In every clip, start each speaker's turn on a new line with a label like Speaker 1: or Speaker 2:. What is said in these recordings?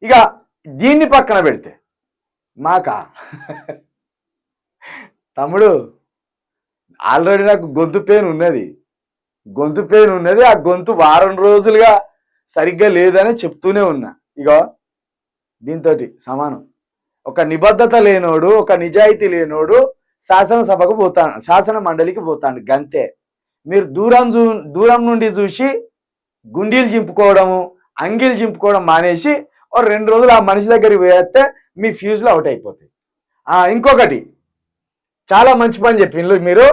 Speaker 1: ఇక దీన్ని పక్కన పెడితే మాకా తమ్ముడు ఆల్రెడీ నాకు గొంతు పెయిన్ ఉన్నది. ఆ గొంతు వారం రోజులుగా సరిగ్గా లేదని చెప్తూనే ఉన్నా. ఇగో దీంతో సమానం. ఒక నిబద్ధత లేనోడు, ఒక నిజాయితీ లేనోడు శాసనసభకు పోతాడు, శాసన మండలికి పోతాడు. గంతే. మీరు దూరం నుండి చూసి గుండీలు చింపుకోవడము, అంగీలు చింపుకోవడం మానేసి ఓ 2 రోజులు ఆ మనిషి దగ్గరికి వేస్తే మీ ఫ్యూజ్లు అవుట్ అయిపోతాయి. ఇంకొకటి చాలా మంచి పని చెప్పిండ్రు మీరు.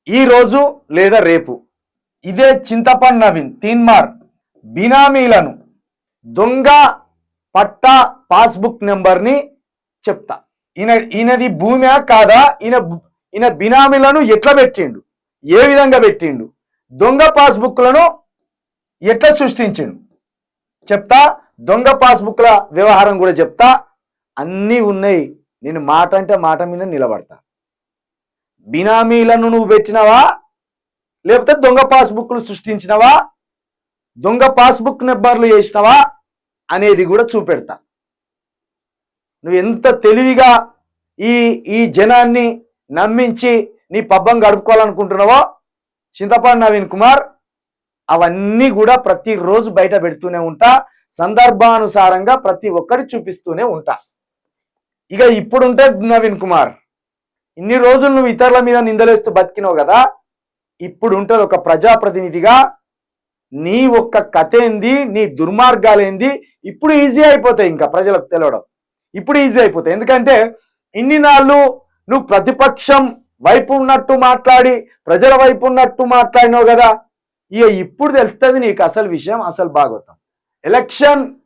Speaker 1: ఈ రోజు లేదా రేపు ఇదే చింతపండు నవీన్ తీన్మార్ బినామీలను దొంగ పట్టా పాస్బుక్ నెంబర్ని చెప్తా. ఈయనది భూమి కాదా, ఈయన బినామీలను ఎట్లా పెట్టిండు, ఏ విధంగా పెట్టిండు, దొంగ పాస్బుక్లను ఎట్లా సృష్టించిండు చెప్తా. దొంగ పాస్బుక్ల వ్యవహారం కూడా చెప్తా. అన్నీ ఉన్నాయి. నేను మాట అంటే మాట మీద నిలబడతా. బినామీలను నువ్వు పెట్టినవా, లేకపోతే దొంగ పాస్బుక్లు సృష్టించినవా, దొంగ పాస్బుక్ నెంబర్లు చేసినవా అనేది కూడా చూపెడతా. నువ్వు ఎంత తెలివిగా ఈ జనాన్ని నమ్మించి నీ పబ్బం గడుపుకోవాలనుకుంటున్నావో చింతపండు నవీన్ కుమార్, అవన్నీ కూడా ప్రతిరోజు బయట పెడుతూనే ఉంటా. సందర్భానుసారంగా ప్రతి ఒక్కటి చూపిస్తూనే ఉంటా. ఇక ఇప్పుడుంటే నవీన్ కుమార్, ఇన్ని రోజులు నువ్వు ఇతరుల మీద నిందలేస్తూ బతికినావు కదా, ఇప్పుడు ఉంటుంది ఒక ప్రజాప్రతినిధిగా నీ ఒక్క కథ ఏంది, నీ దుర్మార్గాలేంది ఇప్పుడు ఈజీ అయిపోతాయి. ఇంకా ప్రజలకు తెలవడం ఇప్పుడు ఈజీ అయిపోతాయి. ఎందుకంటే ఇన్ని నాళ్ళు నువ్వు ప్రతిపక్షం వైపు ఉన్నట్టు మాట్లాడి ప్రజల వైపు ఉన్నట్టు మాట్లాడినావు కదా, ఇక ఇప్పుడు తెలుస్తుంది నీకు అసలు విషయం, అసలు భాగవతం.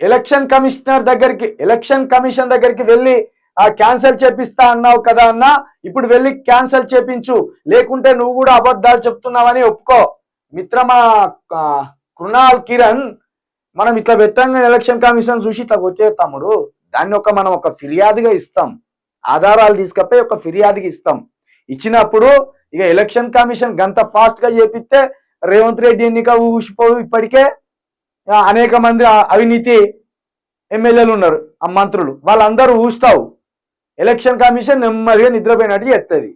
Speaker 1: ఎలక్షన్ కమిషన్ దగ్గరికి వెళ్ళి క్యాన్సల్ చేపిస్తా అన్నావు కదా అన్నా, ఇప్పుడు వెళ్ళి క్యాన్సల్ చేపించు, లేకుంటే నువ్వు కూడా అబద్ధాలు చెప్తున్నావని ఒప్పుకో. మిత్రమా కృణాల్ కిరణ్, మనం ఇట్లా పెట్టంగా ఎలక్షన్ కమిషన్ చూసి ఇట్లా వచ్చే తమ్ముడు, దాన్ని మనం ఒక ఫిర్యాదుగా ఇస్తాం. ఆధారాలు తీసుకపోయి ఒక ఫిర్యాదుగా ఇస్తాం. ఇచ్చినప్పుడు ఇక ఎలక్షన్ కమిషన్ గంత ఫాస్ట్ గా చేపిస్తే రేవంత్ రెడ్డి ఎన్నిక ఊసిపోవు. ఇప్పటికే అనేక మంది అవినీతి ఎమ్మెల్యేలు ఉన్నారు, ఆ మంత్రులు, వాళ్ళందరూ ఊస్తావు. ఎలక్షన్ కమిషన్ నెమ్మదిగా నిద్రపోయినట్టు చేస్తుంది.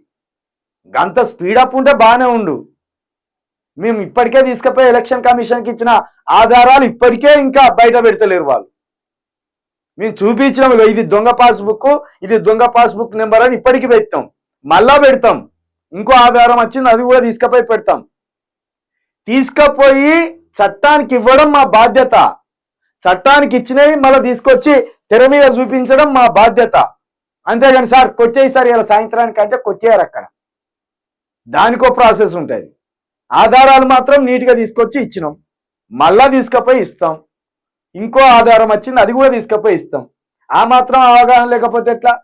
Speaker 1: గంత స్పీడప్ ఉంటే బాగానే ఉండు. మేము ఇప్పటికే తీసుకుపోయి ఎలక్షన్ కమిషన్కి ఇచ్చిన ఆధారాలు ఇప్పటికే ఇంకా బయట పెడతలేరు వాళ్ళు. మేము చూపించినాం, ఇది దొంగ పాస్బుక్, ఇది దొంగ పాస్బుక్ నెంబర్ అని ఇప్పటికీ పెట్టాం, మళ్ళా పెడతాం. ఇంకో ఆధారం వచ్చింది, అది కూడా తీసుకుపోయి పెడతాం. తీసుకుపోయి చట్టానికి ఇవ్వడం మా బాధ్యత. చట్టానికి ఇచ్చినవి మళ్ళీ తీసుకొచ్చి తెర మీద చూపించడం మా బాధ్యత. అంతేగాని సార్ కొట్టేయి సార్ ఇలా సాయంత్రానికి అంటే కొట్టేయారు. అక్కడ దానికో ప్రాసెస్ ఉంటుంది. ఆధారాలు మాత్రం నీట్గా తీసుకొచ్చి ఇచ్చినాం, మళ్ళా తీసుకుపోయి ఇస్తాం. ఇంకో ఆధారం వచ్చింది, అది కూడా తీసుకుపోయి ఇస్తాం. ఆ మాత్రం అవగాహన లేకపోతే ఎట్లా?